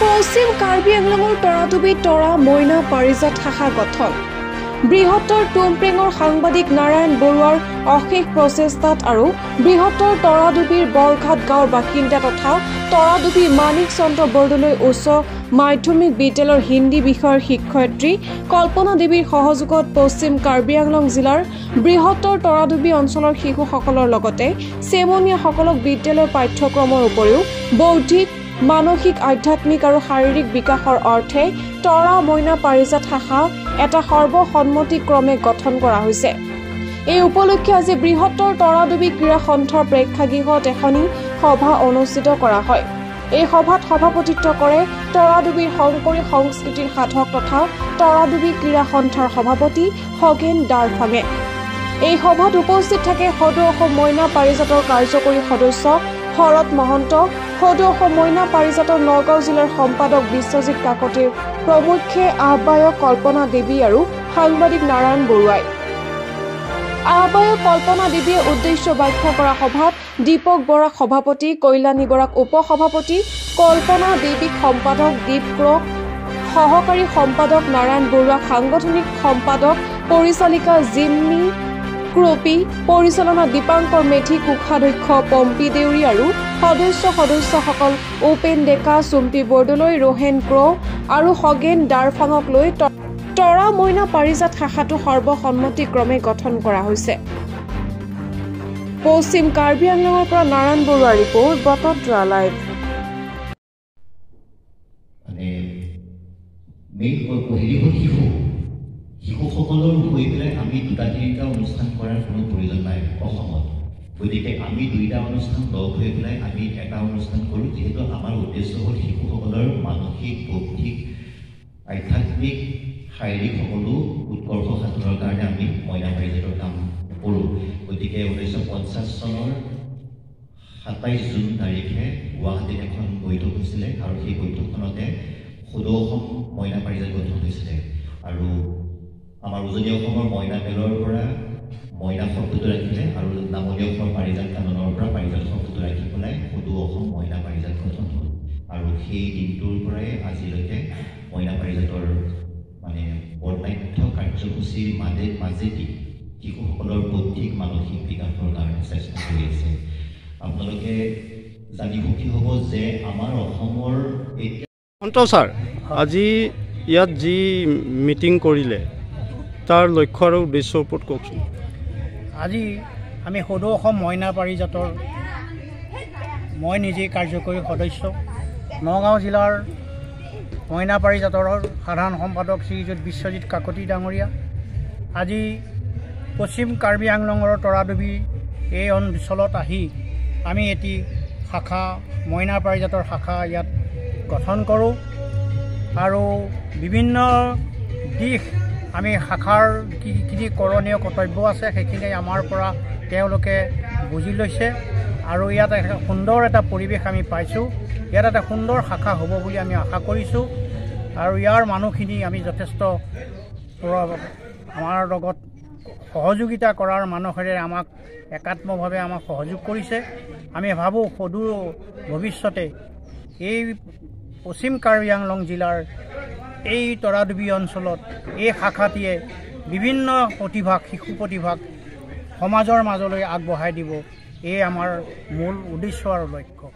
পশ্চিম কাৰ্বি আংলঙৰ তৰাটুবি তৰা মইনা পাৰিজাত শাখা গঠন বৃহত্তৰ টুমপ্ৰেঙৰ সাংবাদিক নাৰায়ণ বৰুৱাৰ অশেষ প্ৰচেষ্টাত আৰু বৃহত্তৰ তৰাডুবিৰ বৰঘাট গাঁৱৰ বাসিন্দা তথা তৰাডুবি মানিক চন্দ্ৰ বৰদলৈ উচ্চ মাধ্যমিক বিদ্যালয়ৰ হিন্দী বিষয়ৰ শিক্ষয়িত্ৰী কল্পনা দেৱীৰ সহযোগত পশ্চিম কাৰ্বি আংলং জিলাৰ বৃহত্তৰ তৰাডুবি অঞ্চলৰ শিশুসকলৰ লগতে চেমনীয়াসকলক বিদ্যালয়ৰ পাঠ্যক্ৰমৰ উপৰিও বৌদ্ধিক মানসিক আধ্যাত্মিক আৰু শাৰীৰিক বিকাশৰ অৰ্থে তৰা মইনা পাৰিজাত শাখা এটা সৰ্বসন্মতিক্ৰমে গঠন কৰা হৈছে। এই উপলক্ষে আজি বৃহত্তৰ তৰাডুবি ক্ৰীড়া সন্থাৰ প্ৰেক্ষাগৃহত এখনি সভা অনুষ্ঠিত কৰা হয়। এই সভাত সভাপতিত্ব কৰে তৰাডুবিৰ শংকৰী সংস্কৃতিৰ সাধক তথা তৰাডুবি ক্ৰীড়া সন্থাৰ সভাপতি খগেন দাৰফাঙে। এই সভাত উপস্থিত থাকে সদৌ অসম মইনা পাৰিজাতৰ কাৰ্যকৰী সদস্য শৰৎ মহন্ত, সদৌ অসম মইনা পাৰিজাতৰ নগাঁও জিলাৰ সম্পাদক বিশ্বজিৎ কাকতিৰ প্ৰমুখ্যে আহ্বায়ক কল্পনা দেৱী আৰু সাংবাদিক নাৰায়ণ বৰুৱাই। আহ্বায়ক কল্পনা দেৱীয়ে উদ্দেশ্য ব্যাখ্যা কৰা সভাত দীপক বৰাক সভাপতি, কল্যাণী বৰাক উপসভাপতি, কল্পনা দেৱীক সম্পাদক, দীপ ক্ৰক সহকাৰী সম্পাদক, নাৰায়ণ বৰুৱাক সাংগঠনিক সম্পাদক, পৰিচালিকা জিম্মি ক্ৰপি, পৰিচালনা দীপাংকৰ মেধি, কোষাধ্যক্ষ পম্পী দেউৰী আৰু সদস্যসকল উপেন ডেকা, চুম্পী বৰদলৈ, ৰোহেন ক্ৰ আৰু খগেন দাৰফাঙক লৈ তৰা মইনা পাৰিজাত শাখাটো সৰ্বসন্মতিক্ৰমে গঠন কৰা হৈছে। পশ্চিম কাৰ্বি আংলঙৰ পৰা নাৰায়ণ বৰুৱাৰ ৰিপৰ্ট, বটদ্ৰা লাইভ। শিশুসকলৰ হৈ পেলাই আমি দুটা তিনিটা অনুষ্ঠান কৰাৰ কোনো প্ৰয়োজন নাই অসমত। গতিকে আমি দুইটা অনুষ্ঠান লগ হৈ পেলাই আমি এটা অনুষ্ঠান কৰোঁ, যিহেতু আমাৰ উদ্দেশ্য হ'ল শিশুসকলৰ মানসিক, বৌদ্ধিক, আধ্যাত্মিক, শাৰীৰিক সকলো উৎকৰ্ষ সাধনৰ কাৰণে আমি মইনা পাৰিজাতৰ কাম কৰোঁ। গতিকে 1950 চনৰ 27 জুন তাৰিখে গুৱাহাটীত এখন বৈঠক হৈছিলে আৰু সেই বৈঠকখনতে সদৌ অসম মইনা পাৰিজাত গঠন হৈছিলে। আৰু আমাৰ উজনি অসমৰ মইনা মেলৰ পৰা মইনা শব্দটো ৰাখিলে আৰু নামনি অসমৰ পাৰিজাত কাননৰ পৰা পাৰিজাত শব্দটো ৰাখি পেলাই সদৌ অসম মইনা পাৰিজাত গঠন হ'ল। আৰু সেই দিনটোৰ পৰাই আজিলৈকে মইনা পাৰিজাতৰ মানে বৰ্ণাঢ্য কাৰ্যসূচীৰ মাজেদি শিশুসকলৰ বৌদ্ধিক মানসিক বিকাশৰ কাৰণে চেষ্টা কৰি আছে। আপোনালোকে জানি সুখী হ'ব যে আমাৰ অসমৰ ছাৰ আজি ইয়াত যি মিটিং কৰিলে তাৰ লক্ষ্য আৰু উদ্দেশ্যৰ ওপৰত কওকচোন। আজি আমি সদৌ অসম মইনা পাৰিজাতৰ মই নিজেই কাৰ্যকৰী সদস্য, নগাঁও জিলাৰ মইনা পাৰিজাতৰ সাধাৰণ সম্পাদক শ্ৰীযুত বিশ্বজিৎ কাকতি ডাঙৰীয়া। আজি পশ্চিম কাৰ্বি আংলঙৰ তৰাডুবি এই অঞ্চলত আহি আমি এটি শাখা মইনা পাৰিজাতৰ শাখা ইয়াত গঠন কৰোঁ আৰু বিভিন্ন দিশ আমি শাখাৰ কি কৰণীয় কৰ্তব্য আছে সেইখিনি আমাৰ পৰা তেওঁলোকে বুজি লৈছে আৰু ইয়াত সুন্দৰ এটা পৰিৱেশ আমি পাইছোঁ। ইয়াত এটা সুন্দৰ শাখা হ'ব বুলি আমি আশা কৰিছোঁ আৰু ইয়াৰ মানুহখিনি আমি যথেষ্ট আমাৰ লগত সহযোগিতা কৰাৰ মানসেৰে আমাক একাত্মভাৱে আমাক সহযোগ কৰিছে। আমি ভাবোঁ সদূৰ ভৱিষ্যতে এই পশ্চিম কাৰ্বি আংলং জিলাৰ এই তৰাডুবি অঞ্চলত এই শাখাটিয়ে বিভিন্ন প্ৰতিভাক, শিশু প্ৰতিভাক সমাজৰ মাজলৈ আগবঢ়াই দিব। এই আমাৰ মূল উদ্দেশ্য আৰু লক্ষ্য।